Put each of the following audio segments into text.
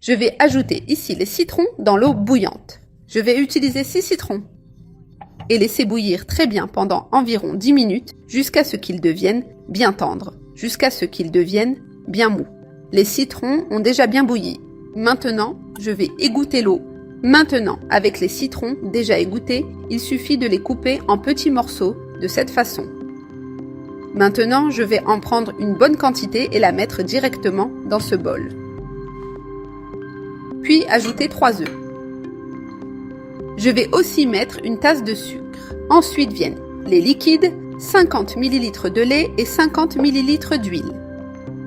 Je vais ajouter ici les citrons dans l'eau bouillante. Je vais utiliser 6 citrons et laisser bouillir très bien pendant environ 10 minutes jusqu'à ce qu'ils deviennent bien tendres, jusqu'à ce qu'ils deviennent bien mous. Les citrons ont déjà bien bouilli. Maintenant, je vais égoutter l'eau. Maintenant, avec les citrons déjà égouttés, il suffit de les couper en petits morceaux de cette façon. Maintenant, je vais en prendre une bonne quantité et la mettre directement dans ce bol. Puis ajouter 3 œufs. Je vais aussi mettre une tasse de sucre. Ensuite viennent les liquides, 50 ml de lait et 50 ml d'huile.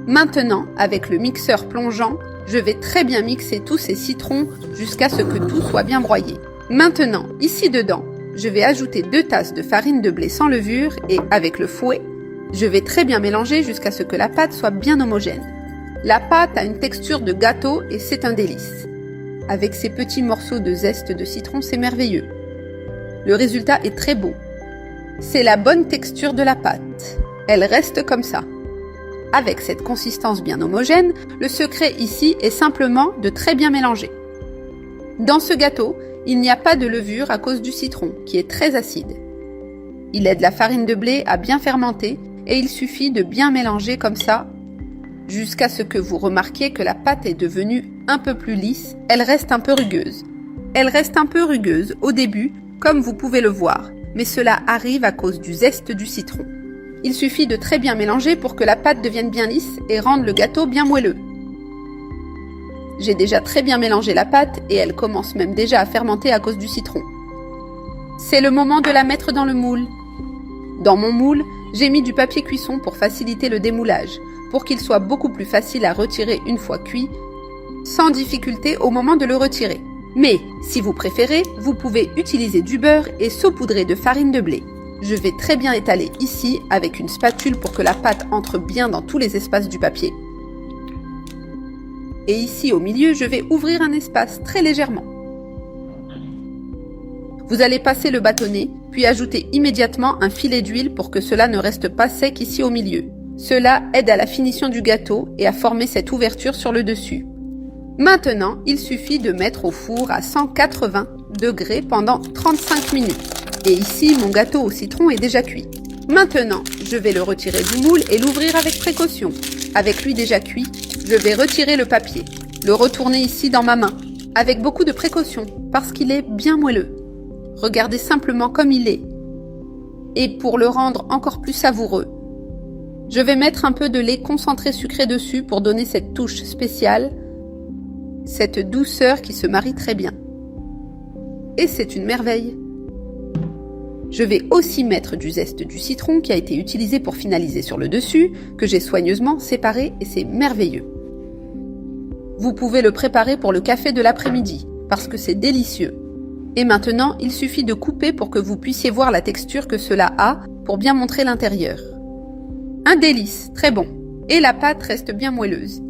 Maintenant, avec le mixeur plongeant, je vais très bien mixer tous ces citrons jusqu'à ce que tout soit bien broyé. Maintenant, ici dedans, je vais ajouter 2 tasses de farine de blé sans levure et avec le fouet, je vais très bien mélanger jusqu'à ce que la pâte soit bien homogène. La pâte a une texture de gâteau et c'est un délice. Avec ces petits morceaux de zeste de citron, c'est merveilleux. Le résultat est très beau. C'est la bonne texture de la pâte. Elle reste comme ça. Avec cette consistance bien homogène, le secret ici est simplement de très bien mélanger. Dans ce gâteau, il n'y a pas de levure à cause du citron, qui est très acide. Il aide la farine de blé à bien fermenter et il suffit de bien mélanger comme ça, jusqu'à ce que vous remarquiez que la pâte est devenue un peu plus lisse, elle reste un peu rugueuse. Elle reste un peu rugueuse au début, comme vous pouvez le voir, mais cela arrive à cause du zeste du citron. Il suffit de très bien mélanger pour que la pâte devienne bien lisse et rende le gâteau bien moelleux. J'ai déjà très bien mélangé la pâte et elle commence même déjà à fermenter à cause du citron. C'est le moment de la mettre dans le moule. Dans mon moule, j'ai mis du papier cuisson pour faciliter le démoulage, pour qu'il soit beaucoup plus facile à retirer une fois cuit, sans difficulté au moment de le retirer. Mais, si vous préférez, vous pouvez utiliser du beurre et saupoudrer de farine de blé. Je vais très bien étaler ici avec une spatule pour que la pâte entre bien dans tous les espaces du papier. Et ici au milieu, je vais ouvrir un espace très légèrement. Vous allez passer le bâtonnet, puis ajouter immédiatement un filet d'huile pour que cela ne reste pas sec ici au milieu. Cela aide à la finition du gâteau et à former cette ouverture sur le dessus. Maintenant, il suffit de mettre au four à 180 degrés pendant 35 minutes. Et ici, mon gâteau au citron est déjà cuit. Maintenant, je vais le retirer du moule et l'ouvrir avec précaution. Avec lui déjà cuit, je vais retirer le papier, le retourner ici dans ma main, avec beaucoup de précaution, parce qu'il est bien moelleux. Regardez simplement comme il est. Et pour le rendre encore plus savoureux, je vais mettre un peu de lait concentré sucré dessus pour donner cette touche spéciale, cette douceur qui se marie très bien. Et c'est une merveille. Je vais aussi mettre du zeste du citron qui a été utilisé pour finaliser sur le dessus, que j'ai soigneusement séparé et c'est merveilleux. Vous pouvez le préparer pour le café de l'après-midi, parce que c'est délicieux. Et maintenant, il suffit de couper pour que vous puissiez voir la texture que cela a pour bien montrer l'intérieur. Un délice, très bon. Et la pâte reste bien moelleuse.